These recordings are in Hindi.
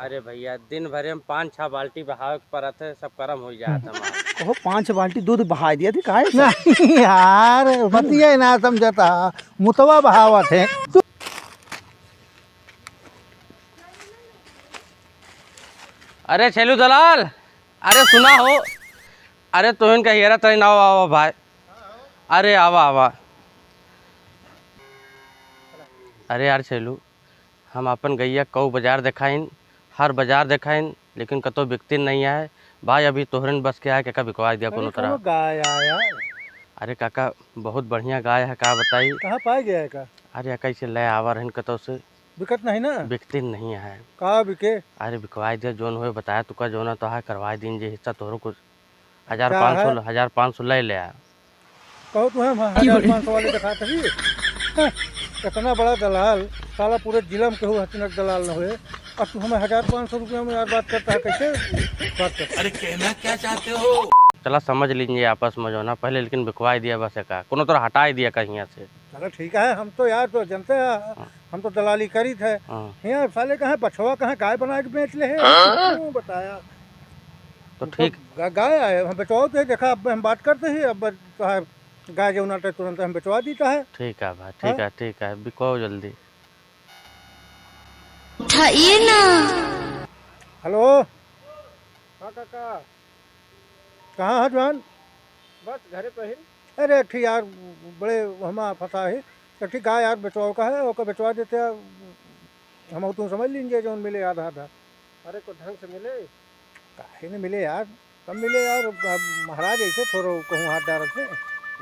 अरे भैया दिन भर में 5-6 बाल्टी बहाव पर थे, सब कर्म हो जाता हमारा। कहो 5 बाल्टी दूध बहा दिया थी काहे से? नहीं यार बतिया ना समझता, मुतवा बहावत है। अरे छेलू दलाल, अरे सुना हो, अरे तो इनका हेरा तरी ना आवा भाई। अरे आवा आवा। अरे यार छेलू, हम अपन गैया कऊ बाजार दिखाइन, हर बाजार दिखाइन, लेकिन कतो बिकती नहीं है भाई। अभी तोहरन बस के आए काका बिकवा दिया कोनो तरह। गाय आया अरे काका बहुत बढ़िया गाय है, का बताई। कहाँ पाए गया है का? अरे कैसे ले आवा रहन कतो से, बिकत नहीं ना? बिकती नहीं है। कहाँ बिके? अरे बिकवाई दिया जोन हुए बताया तुका जो ना तो है करवाई दिन जे हिस्सा तोहरो कुछ 1500 ले ले आ। कहो तुम्हें 1500 वाले दिखा तभी। इतना बड़ा दलाल, साला पूरे जिला में कहूँ हथिनक दलाल न हुए, अब तू हमें 1500 रुपये में यार बात करता है, कैसे बात करता? अरे कहना क्या चाहते हो? चला समझ लीजिए आपस में जो ना पहले, लेकिन बिकवाई दिया बस का कोनो तरह हटा ही दिया कहीं से। चलो ठीक है, हम तो यार तो जनते हैं, हम तो दलाली करी थे यहाँ। साले कहाँ बछवा कहाँ गाय बना के बेच ले है, बताया तो ठीक। गाय आए हम बेचवाओ तो देखा, अब हम बात करते ही, अब गाय जो ना तुरंत हम बेचवा देता है। ठीक है भाई, ठीक है ठीक है, बिको जल्दी। उठाइए ना। हेलो हाँ काका, कहाँ है जवान? बस घरे पे ही। अरे ठीक यार, बड़े हमारा फंसा है तो ठीक गाय यार बेचवाओ का है, ओका बेचवा देते हैं हम, तुम समझ लीजिए जो मिले आधा आधा। अरे को ढंग से मिले काहे नहीं मिले यार, कम मिले यार, महाराज ऐसे थोड़ा कहूँ हाथ डाल थे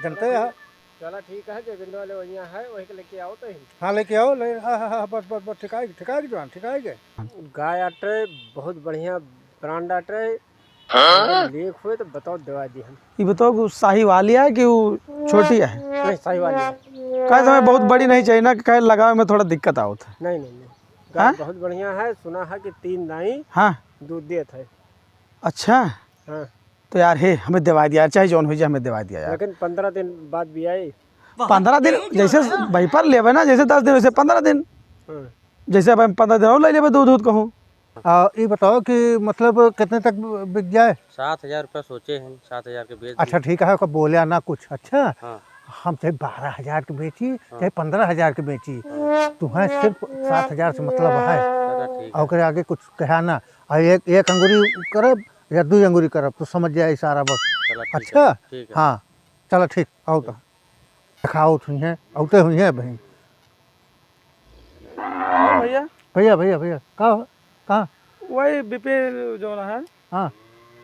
जनते यार। चला ठीक है, जो बिंदु वाले वही है वही के लेके आओ तो ही। हाँ लेके आओ, ले हाँ हाँ हाँ बस बस बस ठिकाएगी जवान, ठिकाएगी। गाय आटे बहुत बढ़िया ब्रांड आटे लेख हुए तो बताओ दवा दी हम। ये बताओ कि शाही वाली है कि वो छोटी है? नहीं सही वाली है। कहे हमें बहुत बड़ी नहीं चाहिए ना, कहे लगावे में थोड़ा दिक्कत आवत है। नहीं नहीं नहीं, गाय बहुत बढ़िया है, सुना है कि 3 दाई हाँ दूध देता है। अच्छा हाँ तो यार हे हमें दवा दिया, चाहे जौन हो जाए हमें दवा दिया यार। लेकिन 15 दिन बाद भी आई। 15 दिन जैसे वही पर लेवे ना, जैसे 10 दिन वैसे 15 दिन, जैसे अब हम 15 दिन और ले लेवे दूध कहूँ। ये बताओ कि मतलब कितने तक बिक जाए? 7,000 रुपया सोचे हैं, 7,000 के बेच। अच्छा ठीक है, बोलिया ना कुछ। अच्छा हाँ। हम चाहे 12,000 की बेची चाहे 15,000 की बेची, तुम्हें सिर्फ 7,000 से मतलब है, और आगे कुछ कहा ना। और एक अंगूरी करब या 2 अंगूरी करब तो समझ जाए इशारा बस। अच्छा हाँ चलो ठीक, आओ तो दिखाओ हुई है, औते हुई है भाई। भैया भैया भैया भैया कहाँ? वही बिपे जो ना है, हाँ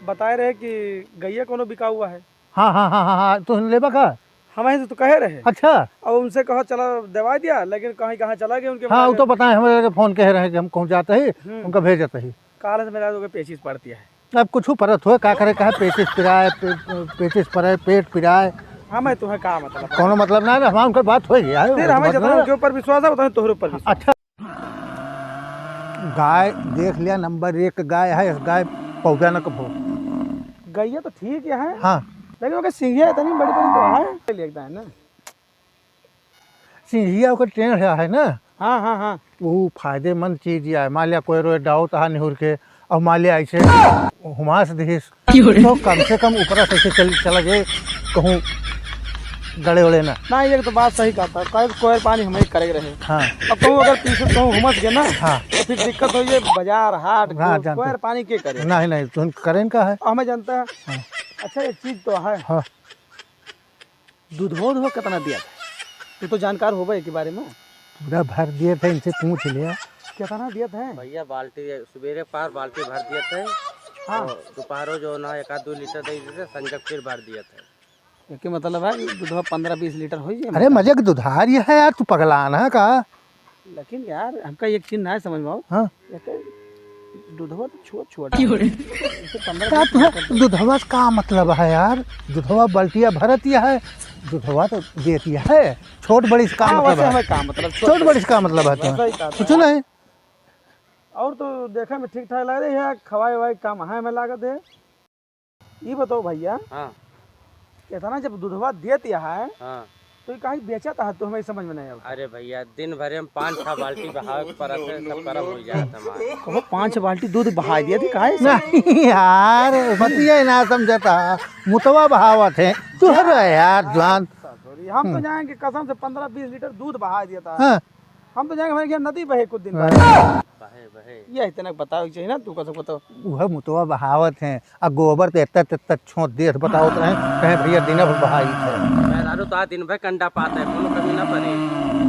बताए रहे कि गैया कोनो बिका हुआ है। हाँ हाँ हाँ हाँ हाँ, तो लेबा का हमें तो कहे रहे। अच्छा अब उनसे कहो चला दवा दिया, लेकिन कहाँ चला गया उनके। हाँ वो तो बताए, हमारे फोन कह रहे हैं कि हम पहुँच जाते ही, उनका भेज जाते ही। काल से मेरा पेचिस पड़ती है। अब कुछ परत हुए का करे, कहा पेचिस पिराए, पेचिस पड़े, पेट पिराए। हाँ मैं तुम्हें कहा मतलब कोनो मतलब ना, हमारे उनका बात हो गया है। फिर हमें जितना उनके ऊपर विश्वास है उतना तोहरे ऊपर। अच्छा गाय देख लिया, नंबर 1 गाय है, इस गाय पौधा न कभो। गैया तो ठीक है हाँ लेकिन वो सिंघिया इतनी बड़ी बड़ी तो है, लगता है ना सिंघिया का ट्रेन है ना। हाँ हाँ हाँ वो फायदेमंद चीज है। मान लिया कोई रोए डाओ तहा निहुर के, और मान लिया ऐसे हुमास दिस तो कम से कम ऊपर से चला जाए कहूँ गड़े उड़े ना। ना ये तो बात सही कहता है, कोई पानी हमें करे रहे। हाँ अब कहूँ अगर पीछे कहूँ हुमस गए ना, हाँ तो फिर दिक्कत हो ये बाजार हाट हाँ, कोई पानी के करे। नहीं नहीं तुम करें का है हमें जानता है। हाँ। अच्छा एक चीज तो है, हाँ दूधो कितना दिया था? तू तो जानकार हो के बारे में। पूरा भर दिए थे, इनसे पूछ लिया कितना दिया था? भैया बाल्टी सवेरे पार बाल्टी भर दिए थे। हाँ दोपहरों जो ना 1-2 लीटर दे देते, संजक फिर भर दिया था। क्या मतलब है दूध 15-20 लीटर हो जाए? अरे मजे का दुधार ये है यार, तू पगलाना है का? लेकिन यार हमका एक चीज ना समझ में आओ। हाँ दूधवा तो छोटा दूधवा का मतलब है यार? दूधवा बल्टिया भरतिया है, दूधवा तो देती है। छोट बड़ी का मतलब है? का मतलब छोट बड़ी का मतलब है तो कुछ नहीं। और तो देखा में ठीक ठाक लग रही है, खवाई ववाई काम है में लागत है। ये बताओ भैया, हाँ इतना जब दूधवा देती है हाँ तो कहीं बेचा था तो हमें समझ में नहीं आता। अरे भैया दिन भर हम 5-6 बाल्टी बहावे पर सब कर्म हो जाता हमारा। कहो 5 बाल्टी दूध बहा दिया थी काहे से? नहीं यार बतिया ना समझता मुतवा बहावत है तू है यार जवान। हम तो जाएंगे कसम से 15-20 लीटर दूध बहा दिया था। हाँ। हम तो जाएंगे हमारे घर नदी बहे कुछ दिन बाद। बहे बहे ये इतना बताओ चाहिए ना तू कसम बताओ। वह मुतवा बहावत है आ गोबर ते तत छोट देर बताओ तो कहे भैया दिन भर बहाई थे। मेहरारू तो दिन भर कंडा पाता है कोनो कमी ना पड़े।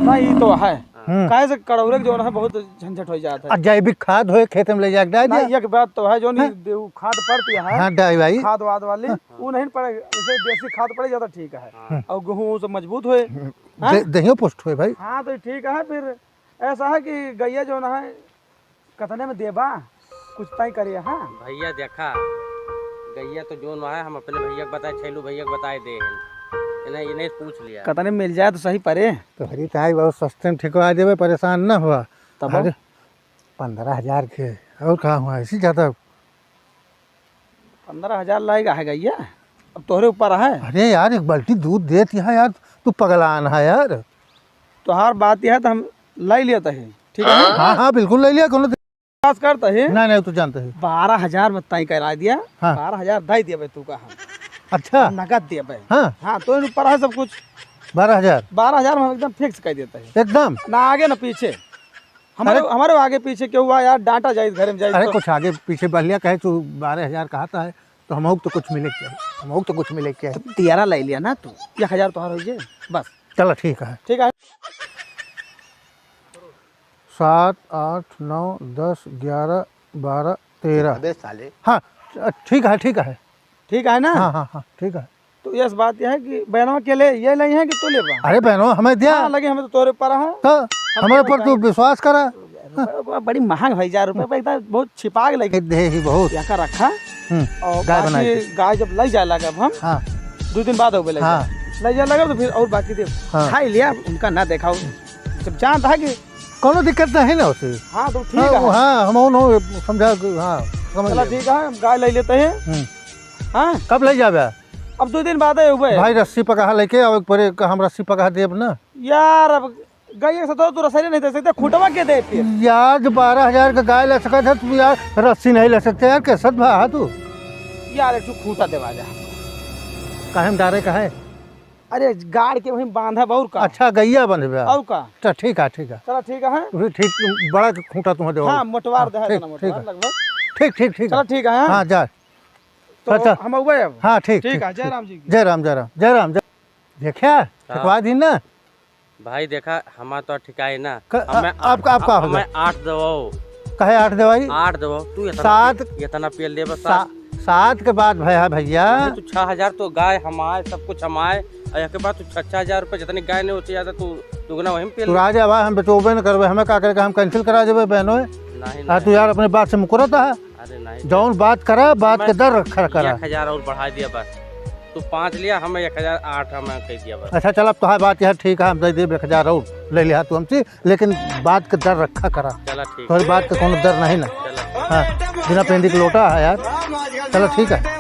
नहीं तो है काहे से कड़ौरे जो है बहुत झंझट हो जाता है। आ जैविक खाद हो खेत में ले जाके डाल नहीं दिया। एक बात तो है जो नहीं खाद पड़ती है हाँ डाल भाई। खाद वाद वाली वो नहीं पड़े जैसे देसी खाद पड़े ज्यादा ठीक है और गेहूं से मजबूत हुए। दहियो पुष्ट हुए भाई। हाँ तो ठीक है। फिर ऐसा है कि गैया जो है कतने में देबा कुछ तय करिए। हाँ भैया देखा गैया तो जोन है हम अपने भैया को बताए छैलू भैया को बताए दे इन्हें पूछ लिया कतने मिल जाए तो सही परे तो हरी ताई बहुत सस्ते में ठिकवा देवे परेशान न हुआ। तब अरे 15,000 के और कहाँ हुआ इसी ज़्यादा। 15,000 लाएगा है गैया अब तोहरे ऊपर है। अरे यार एक बाल्टी दूध देती है यार तू पगलान है यार। तो हर बात यह है तो हम लाई लेते हैं ठीक है। हाँ हाँ बिल्कुल ले लिया कोनो पास करते हैं। नहीं तू जानते है। 12,000 में तय करा दिया। हाँ। 12,000 दे दिया भाई तू का अच्छा नगद दिया भाई। हाँ हाँ तो इन ऊपर है सब कुछ। 12,000 12,000 में हम एकदम फिक्स कर देते हैं एकदम ना आगे ना पीछे। हमारे आगे पीछे क्यों हुआ यार डांटा जाए घर में जाए। अरे कुछ आगे पीछे बढ़ लिया कहे तू 12,000 कहता है तो हम तो कुछ मिले क्या हम तो कुछ मिले क्या। 13 ले लिया ना तू 1,000 तो हर हो जाए बस। चलो ठीक है। ठीक है 7 8 9 10 11 12 13। हाँ ठीक है ठीक है। ठीक है ना। हाँ हाँ हाँ ठीक है। तो यस बात यह है कि बहनों के लिए ये नहीं है कि तू ले पा। अरे बहनों हमें दिया लगे हमें तो तोरे पर है तो हमारे पर तू विश्वास करा। बड़ी महंग भाई 1,000 रुपये पे बहुत छिपा के लगे दे ही बहुत। यहाँ का रखा और गाय बनाई बाकी गाय जब ले जा लगा हम हाँ 2 दिन बाद हो गए हाँ ले जा लगा तो फिर और बाकी दे हाँ। खाई लिया उनका ना देखा जब जानता है कि कोनो दिक्कत नहीं ना उसे। हाँ तो ठीक है। हाँ हम समझा हाँ समझ चलो ठीक है गाय ले लेते हैं। हाँ कब ले जाबे। अब 2 दिन बाद है भाई रस्सी पकड़ा लेके और परे हम रस्सी पकड़ा देब ना यार। अब गाय से तो रस्सी नहीं दे सकते खुटवा के दे फिर यार 12,000 का गाय ले सकते है तू यार रस्सी नहीं ले सकते यार कैसे भा तू यार एक खूटा देवा जा काहे में डारे का है। अरे गाड़ के वहीं बांधा बहुर का। अच्छा गैया बंधबे और का तो ठीक है ठीक है। चलो ठीक है। ठीक बड़ा खूंटा तुम दे। हाँ मोटवार दे है ठीक, ना मोटवार ठीक है। लगभग। ठीक ठीक ठीक चलो ठीक है। हाँ जा तो अच्छा। हम हुए अब। हाँ ठीक ठीक है। जय राम जी की। जय राम जय राम जय राम जय। देखा ठिकवा दी ना भाई देखा हमारा तो ठिकाए ना आपका आपका हो मैं 8 दबाओ कहे 8 दवाई 8 दबाओ तू 7 इतना पेल दे बस 7 के बाद भैया भैया तू 6,000 तो गाय हमारे सब कुछ हमारे और के बाद तू 6,000 रुपये जितनी गाय नहीं होती ज्यादा तू दुगना वहीं पे तू राजा बा हम बेचोबे न करबे हमें का करके हम कैंसिल करा देबे बहनों। नहीं तू यार अपने बात से मुकरता है। अरे नहीं जौन बात करा बात के दर रखा करा। 1,000 और बढ़ा दिया बस तू 5 लिया हमें 1,008 हमें कह दिया बस। अच्छा चल अब तो बात यार ठीक है हम दे देब 1,000 और ले लिया तू हमसे लेकिन बात के दर रखा करा। चला ठीक तुम्हारी बात का कोनो दर नहीं ना। चला हाँ बिना पेंदी के लोटा है यार। चलो ठीक है।